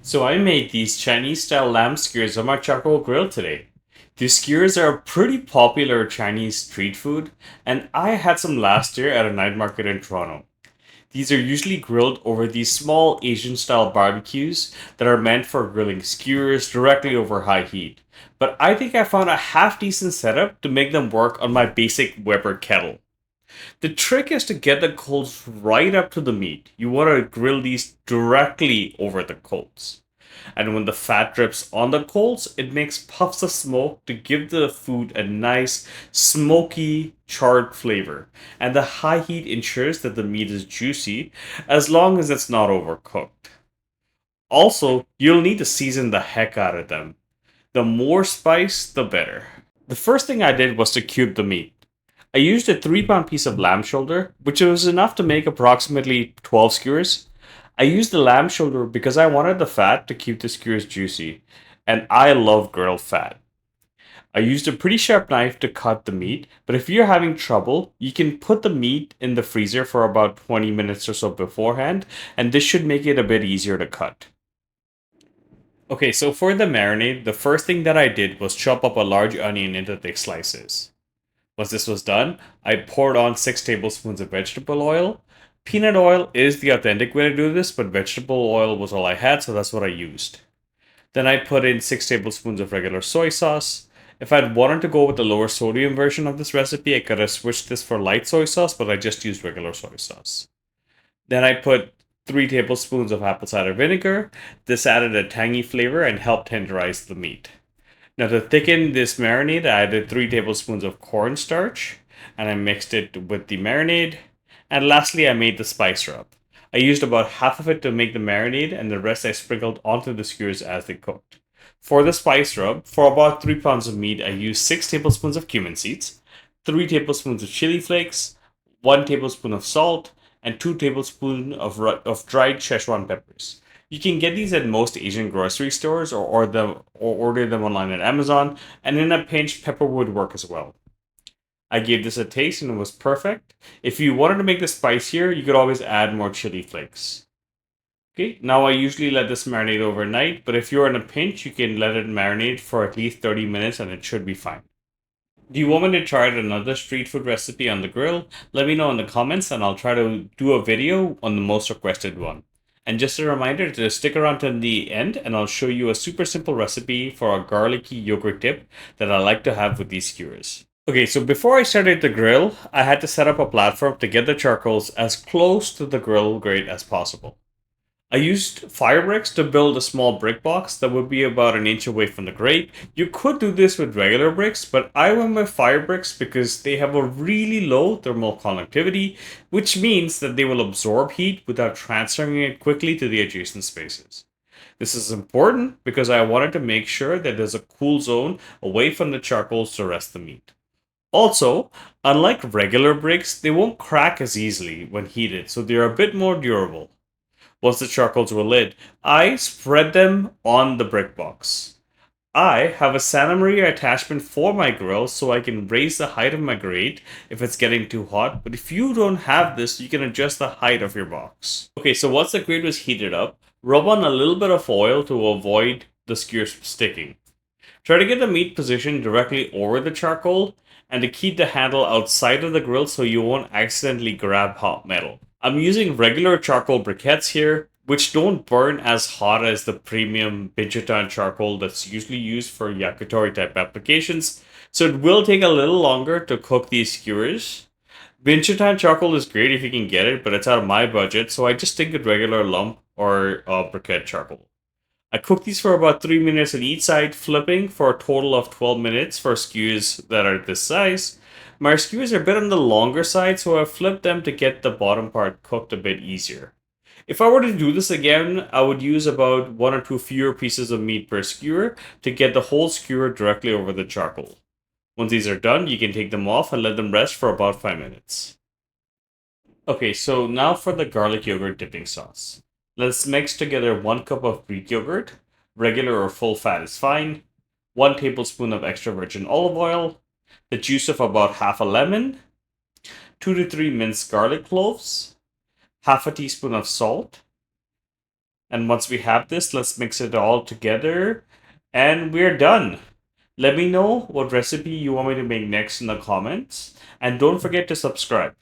So I made these Chinese style lamb skewers on my charcoal grill today. These skewers are a pretty popular Chinese street food, and I had some last year at a night market in Toronto. These are usually grilled over these small Asian style barbecues that are meant for grilling skewers directly over high heat. But I think I found a half decent setup to make them work on my basic Weber kettle. The trick is to get the coals right up to the meat. You want to grill these directly over the coals. And when the fat drips on the coals, it makes puffs of smoke to give the food a nice, smoky, charred flavor. And the high heat ensures that the meat is juicy as long as it's not overcooked. Also, you'll need to season the heck out of them. The more spice, the better. The first thing I did was to cube the meat. I used a 3 pound piece of lamb shoulder, which was enough to make approximately 12 skewers. I used the lamb shoulder because I wanted the fat to keep the skewers juicy, and I love grilled fat. I used a pretty sharp knife to cut the meat, but if you're having trouble, you can put the meat in the freezer for about 20 minutes or so beforehand, and this should make it a bit easier to cut. Okay, so for the marinade, the first thing that I did was chop up a large onion into thick slices. Once this was done, I poured on 6 tablespoons of vegetable oil. Peanut oil is the authentic way to do this, but vegetable oil was all I had, so that's what I used. Then I put in 6 tablespoons of regular soy sauce. If I'd wanted to go with the lower sodium version of this recipe, I could have switched this for light soy sauce, but I just used regular soy sauce. Then I put 3 tablespoons of apple cider vinegar. This added a tangy flavor and helped tenderize the meat. Now to thicken this marinade, I added 3 tablespoons of cornstarch and I mixed it with the marinade. And lastly, I made the spice rub. I used about half of it to make the marinade and the rest I sprinkled onto the skewers as they cooked. For the spice rub, for about 3 pounds of meat, I used 6 tablespoons of cumin seeds, 3 tablespoons of chili flakes, 1 tablespoon of salt, and 2 tablespoons of dried Szechuan peppers. You can get these at most Asian grocery stores or order them online at Amazon, and in a pinch, pepper would work as well. I gave this a taste and it was perfect. If you wanted to make this spicier, you could always add more chili flakes. Okay, now I usually let this marinate overnight, but if you're in a pinch, you can let it marinate for at least 30 minutes and it should be fine. Do you want me to try another street food recipe on the grill? Let me know in the comments and I'll try to do a video on the most requested one. And just a reminder to stick around to the end and I'll show you a super simple recipe for a garlicky yogurt dip that I like to have with these skewers. Okay, so before I started the grill, I had to set up a platform to get the charcoals as close to the grill grate as possible. I used fire bricks to build a small brick box that would be about an inch away from the grate. You could do this with regular bricks, but I went with fire bricks because they have a really low thermal conductivity, which means that they will absorb heat without transferring it quickly to the adjacent spaces. This is important because I wanted to make sure that there's a cool zone away from the charcoals to rest the meat. Also, unlike regular bricks, they won't crack as easily when heated, so they're a bit more durable. Once the charcoals were lit, I spread them on the brick box. I have a Santa Maria attachment for my grill so I can raise the height of my grate if it's getting too hot, but if you don't have this, you can adjust the height of your box. Okay, so once the grate was heated up, rub on a little bit of oil to avoid the skewers sticking. Try to get the meat positioned directly over the charcoal and to keep the handle outside of the grill so you won't accidentally grab hot metal. I'm using regular charcoal briquettes here, which don't burn as hot as the premium Binchotan charcoal that's usually used for yakitori type applications, so it will take a little longer to cook these skewers. Binchotan charcoal is great if you can get it, but it's out of my budget, so I just stick with regular lump or briquette charcoal. I cook these for about 3 minutes on each side, flipping for a total of 12 minutes for skewers that are this size. My skewers are a bit on the longer side, so I flipped them to get the bottom part cooked a bit easier. If I were to do this again, I would use about 1 or 2 fewer pieces of meat per skewer to get the whole skewer directly over the charcoal. Once these are done, you can take them off and let them rest for about 5 minutes. Okay, so now for the garlic yogurt dipping sauce. Let's mix together 1 cup of Greek yogurt, regular or full fat is fine, 1 tablespoon of extra virgin olive oil, the juice of about half a lemon, 2 to 3 minced garlic cloves, half a teaspoon of salt, And once we have this, let's mix it all together and we're done. Let me know what recipe you want me to make next in the comments. And don't forget to subscribe.